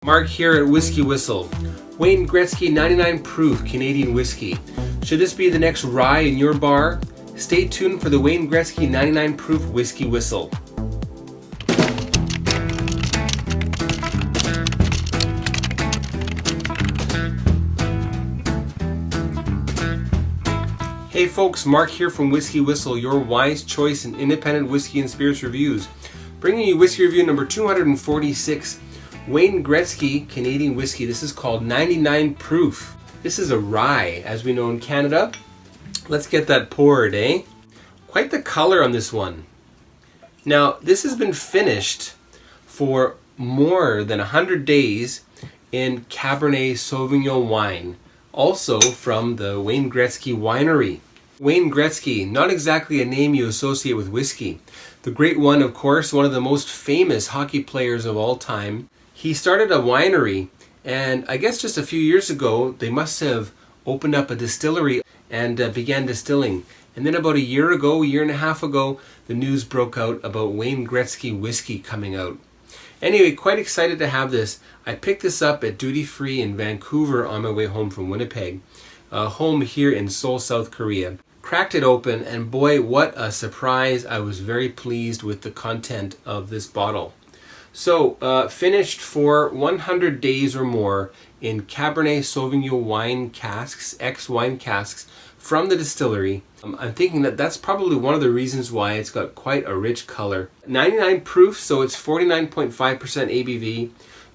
Mark here at WhiskyWhistle. Wayne Gretzky 99 proof Canadian whiskey. Should this be the next rye in your bar? Stay tuned for the Wayne Gretzky 99 proof WhiskyWhistle. Hey folks, Mark here from WhiskyWhistle, your wise choice in independent whiskey and spirits reviews. Bringing you whiskey review number 246. Wayne Gretzky Canadian whiskey. This is called 99 proof. This is a rye, as we know in Canada. Let's get that poured, eh? Quite the color on this one. Now, this has been finished for more than 100 days in Cabernet Sauvignon wine, also from the Wayne Gretzky Winery. Wayne Gretzky, not exactly a name you associate with whiskey. The great one, of course, one of the most famous hockey players of all time. He started a winery, and I guess just a few years ago, they must have opened up a distillery and began distilling. And then about a year and a half ago, the news broke out about Wayne Gretzky whiskey coming out. Anyway, quite excited to have this. I picked this up at Duty Free in Vancouver on my way home from Winnipeg, home here in Seoul, South Korea. Cracked it open, and boy, what a surprise. I was very pleased with the content of this bottle. So, finished for 100 days or more in Cabernet Sauvignon wine casks, ex-wine casks from the distillery. I'm thinking that that's probably one of the reasons why it's got quite a rich color. 99 proof, so it's 49.5% ABV.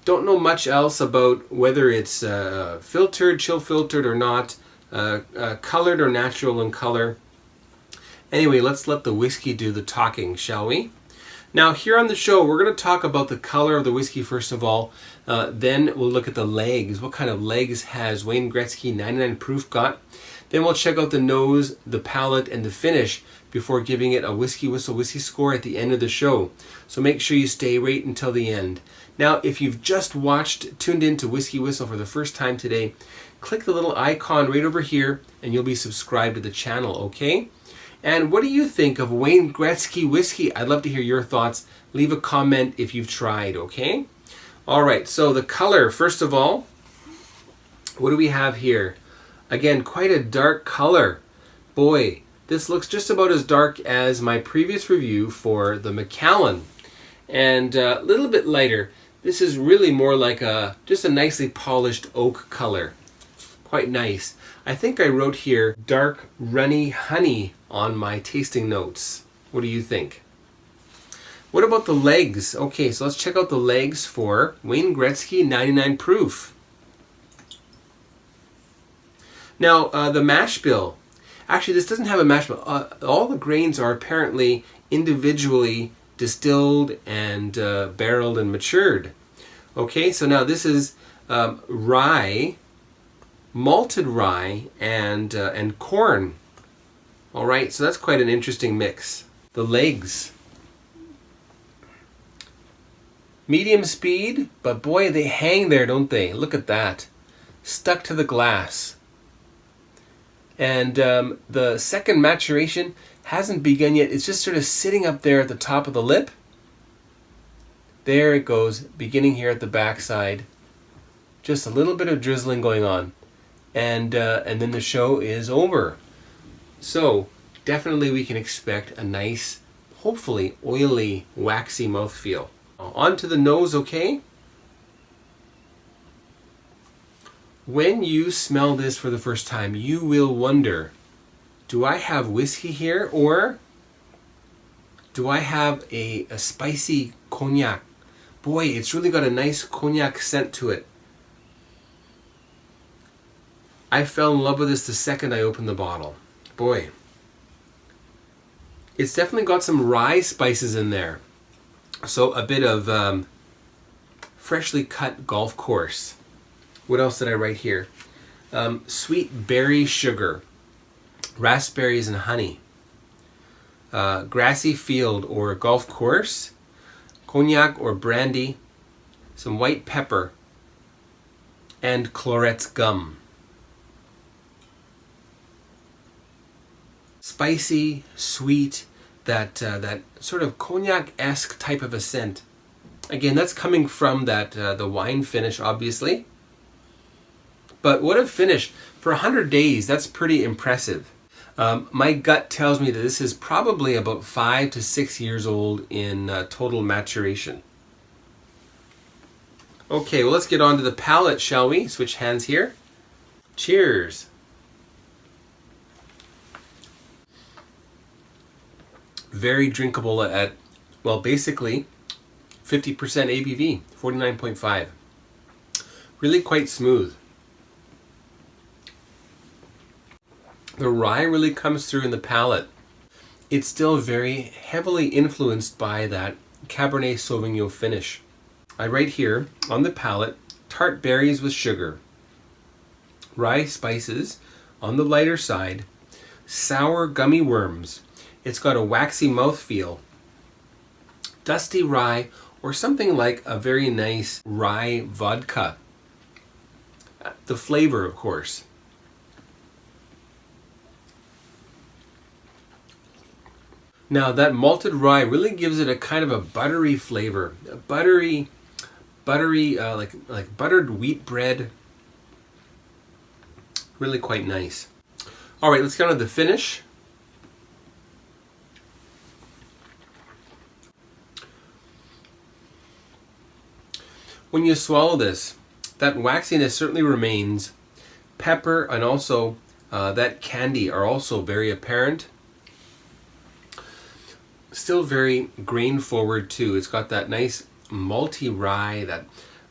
Don't know much else about whether it's filtered, chill filtered or not, colored or natural in color. Anyway, let's let the whiskey do the talking, shall we? Now, here on the show, we're going to talk about the color of the whiskey first of all. Then we'll look at the legs. What kind of legs has Wayne Gretzky 99 proof got? Then we'll check out the nose, the palate, and the finish before giving it a WhiskyWhistle whiskey score at the end of the show. So make sure you stay right until the end. Now, if you've just tuned in to WhiskyWhistle for the first time today, click the little icon right over here and you'll be subscribed to the channel, okay? And what do you think of Wayne Gretzky whiskey? I'd love to hear your thoughts. Leave a comment if you've tried, okay? All right, so the color, first of all, what do we have here? Again, quite a dark color. Boy, this looks just about as dark as my previous review for the MacLeod. And a little bit lighter. This is really more like just a nicely polished oak color. Quite nice. I think I wrote here dark runny honey on my tasting notes. What do you think? What about the legs? Okay, so let's check out the legs for Wayne Gretzky 99 proof. Now, the mash bill. Actually, this doesn't have a mash bill. All the grains are apparently individually distilled and barreled and matured. Okay, so now this is rye, malted rye, and corn. All right, so that's quite an interesting mix. The legs. Medium speed, but boy, they hang there, don't they? Look at that. Stuck to the glass. And the second maturation hasn't begun yet. It's just sort of sitting up there at the top of the lip. There it goes, beginning here at the backside. Just a little bit of drizzling going on. And then the show is over. So, definitely we can expect a nice, hopefully oily, waxy mouthfeel. On to the nose, okay? When you smell this for the first time, you will wonder, do I have whiskey here, or do I have a spicy cognac? Boy, it's really got a nice cognac scent to it. I fell in love with this the second I opened the bottle. Boy. It's definitely got some rye spices in there. So a bit of freshly cut golf course. What else did I write here? Sweet berry sugar. Raspberries and honey. Grassy field or golf course. Cognac or brandy. Some white pepper. And Clorette's gum. Spicy, sweet, that sort of cognac-esque type of a scent. Again, that's coming from that the wine finish, obviously. But what a finish. For 100 days, that's pretty impressive. My gut tells me that this is probably about 5 to 6 years old in total maturation. Okay, well, let's get on to the palate, shall we? Switch hands here. Cheers. Very drinkable at, well, basically 50% ABV, 49.5. Really quite smooth. The rye really comes through in the palate. It's still very heavily influenced by that Cabernet Sauvignon finish. I write here on the palate, tart berries with sugar, rye spices on the lighter side, sour gummy worms. It's got a waxy mouthfeel, dusty rye, or something like a very nice rye vodka. The flavor, of course. Now that malted rye really gives it a kind of a buttery flavor, a buttery, like buttered wheat bread. Really quite nice. All right, let's get on to the finish. When you swallow this, that waxiness certainly remains. Pepper and also that candy are also very apparent. Still very grain forward too. It's got that nice malty rye, that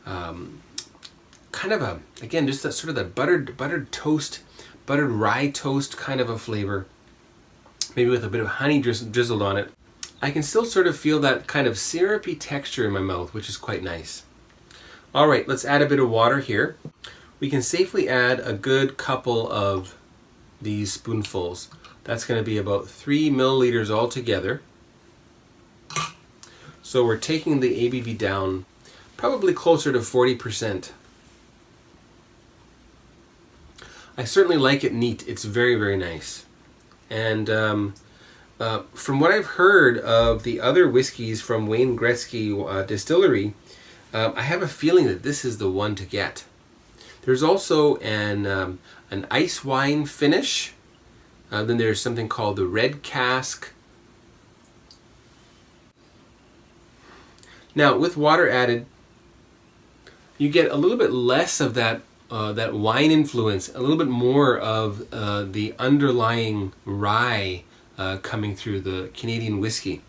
kind of a, again, just that sort of that buttered toast, buttered rye toast kind of a flavor. Maybe with a bit of honey drizzled on it. I can still sort of feel that kind of syrupy texture in my mouth, which is quite nice. All right, let's add a bit of water here. We can safely add a good couple of these spoonfuls. That's going to be about 3 milliliters altogether. So we're taking the ABV down probably closer to 40%. I certainly like it neat. It's very, very nice. And from what I've heard of the other whiskeys from Wayne Gretzky Distillery, I have a feeling that this is the one to get. There's also an ice wine finish. Then there's something called the red cask. Now, with water added, you get a little bit less of that that wine influence, a little bit more of the underlying rye coming through the Canadian whiskey.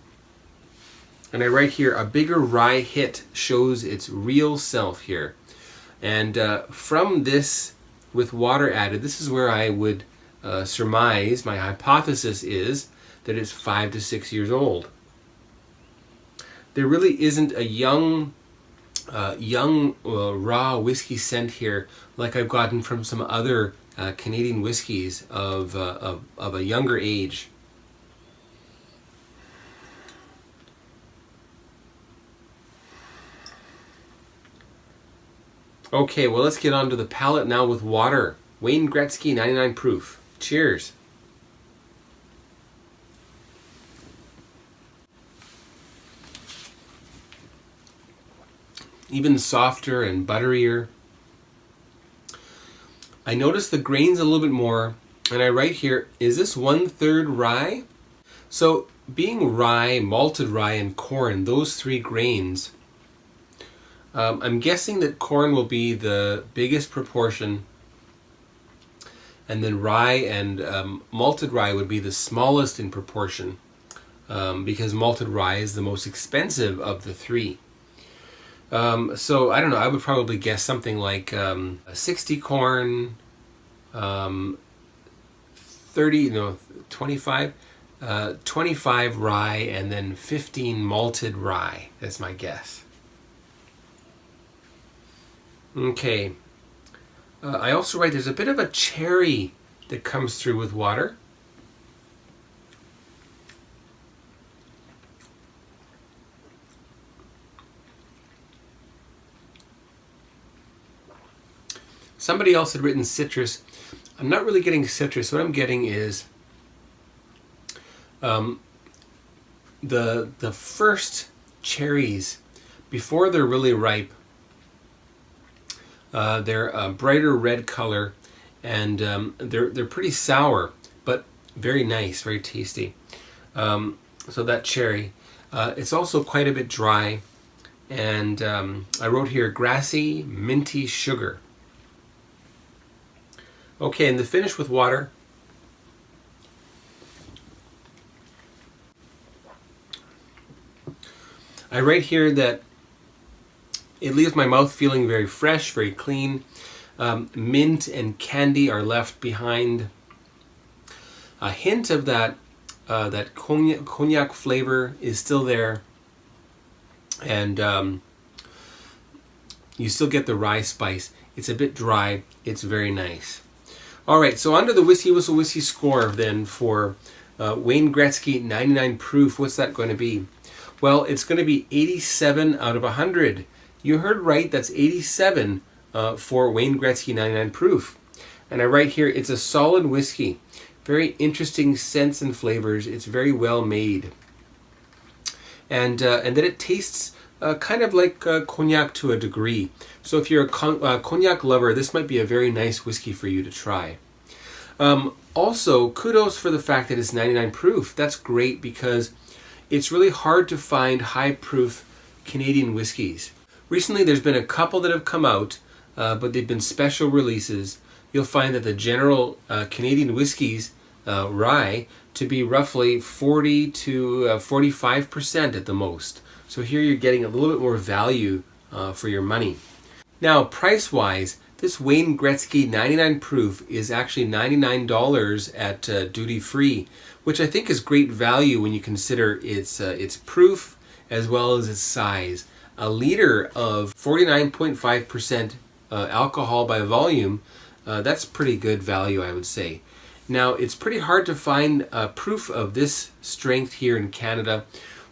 And I write here, a bigger rye hit shows its real self here. And from this, with water added, this is where I would surmise, my hypothesis is that it's 5 to 6 years old. There really isn't a young raw whiskey scent here like I've gotten from some other Canadian whiskeys of a younger age. Okay, well, let's get on to the palate now with water. Wayne Gretzky 99 proof. Cheers. Even softer and butterier. I notice the grains a little bit more, and I write here, is this 1/3 rye? So being rye, malted rye, and corn, those three grains, I'm guessing that corn will be the biggest proportion, and then rye and malted rye would be the smallest in proportion, because malted rye is the most expensive of the three. So I don't know, I would probably guess something like 60 corn, 25 rye, and then 15 malted rye. That's my guess. Okay. I also write there's a bit of a cherry that comes through with water. Somebody else had written citrus. I'm not really getting citrus. What I'm getting is the first cherries before they're really ripe, they're a brighter red color, and they're pretty sour, but very nice, very tasty. So that cherry, it's also quite a bit dry, and I wrote here grassy, minty sugar. Okay, and the finish with water. I write here that it leaves my mouth feeling very fresh, very clean. Mint and candy are left behind. A hint of that cognac flavor is still there, and you still get the rye spice. It's a bit dry. It's very nice. All right, so under the WhiskyWhistle whiskey score then for Wayne Gretzky 99 proof, what's that going to be? Well, it's going to be 87 out of 100. You heard right, that's 87 for Wayne Gretzky 99 proof. And I write here, it's a solid whiskey. Very interesting scents and flavors. It's very well made. And then it tastes kind of like cognac to a degree. So if you're a cognac lover, this might be a very nice whiskey for you to try. Also, kudos for the fact that it's 99 proof. That's great because it's really hard to find high proof Canadian whiskeys. Recently there's been a couple that have come out, but they've been special releases. You'll find that the general Canadian whiskeys, rye, to be roughly 40 to 45% at the most. So here you're getting a little bit more value for your money. Now, price-wise, this Wayne Gretzky 99 proof is actually $99 at duty-free, which I think is great value when you consider its proof as well as its size. A liter of 49.5% alcohol by volume, that's pretty good value, I would say. Now, it's pretty hard to find proof of this strength here in Canada.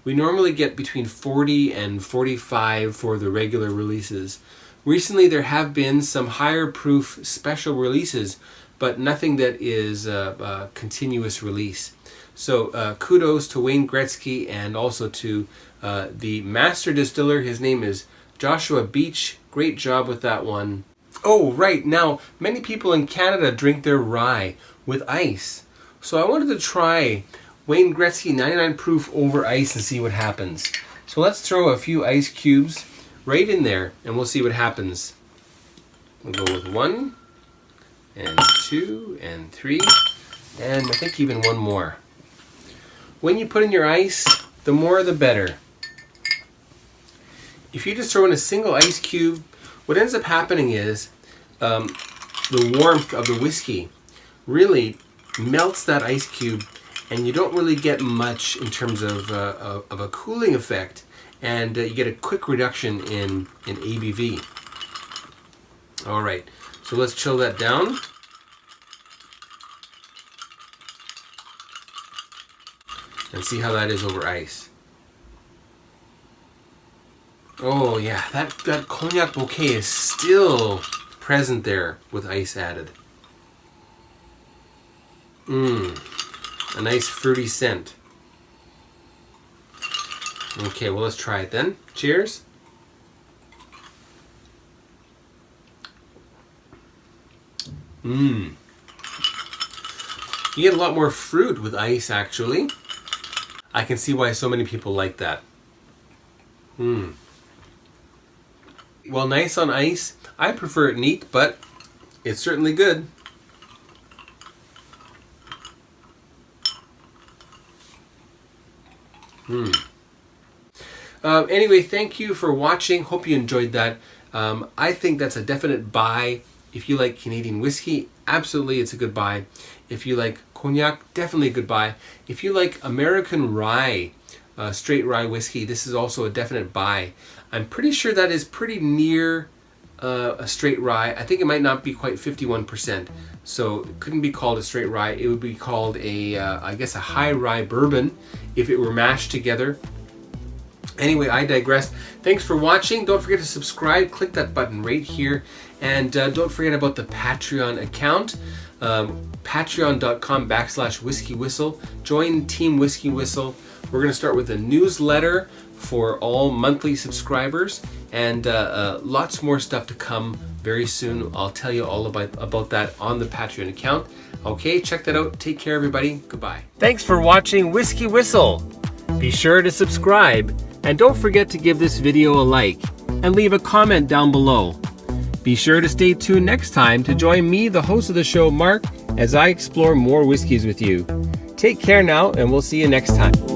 We normally get between 40 and 45 for the regular releases. Recently, there have been some higher proof special releases, but nothing that is a continuous release. So kudos to Wayne Gretzky and also to the master distiller. His name is Joshua Beach. Great job with that one. Oh, right. Now, many people in Canada drink their rye with ice. So I wanted to try Wayne Gretzky 99 proof over ice and see what happens. So let's throw a few ice cubes right in there and we'll see what happens. We'll go with 1 and 2 and 3 and I think even one more. When you put in your ice, the more the better. If you just throw in a single ice cube, what ends up happening is the warmth of the whiskey really melts that ice cube, and you don't really get much in terms of a cooling effect, and you get a quick reduction in ABV. All right, so let's chill that down. And see how that is over ice. Oh yeah, that cognac bouquet is still present there with ice added. A nice fruity scent. Okay, well let's try it then. Cheers. You get a lot more fruit with ice actually. I can see why so many people like that. Well, nice on ice. I prefer it neat, but it's certainly good. Anyway, thank you for watching. Hope you enjoyed that. I think that's a definite buy. If you like Canadian whiskey, absolutely it's a good buy. If you like cognac, definitely a good buy. If you like American rye, straight rye whiskey, this is also a definite buy. I'm pretty sure that is pretty near a straight rye. I think it might not be quite 51%, so it couldn't be called a straight rye. It would be called I guess a high rye bourbon if it were mashed together. Anyway, I digress. Thanks for watching. Don't forget to subscribe. Click that button right here. And don't forget about the Patreon account. Patreon.com/WhiskyWhistle. Join Team Whiskey Whistle. We're going to start with a newsletter for all monthly subscribers, and lots more stuff to come very soon. I'll tell you all about that on the Patreon account. Okay, check that out. Take care, everybody. Goodbye. Thanks for watching Whiskey Whistle. Be sure to subscribe, and don't forget to give this video a like and leave a comment down below. Be sure to stay tuned next time to join me, the host of the show, Mark, as I explore more whiskeys with you. Take care now, and we'll see you next time.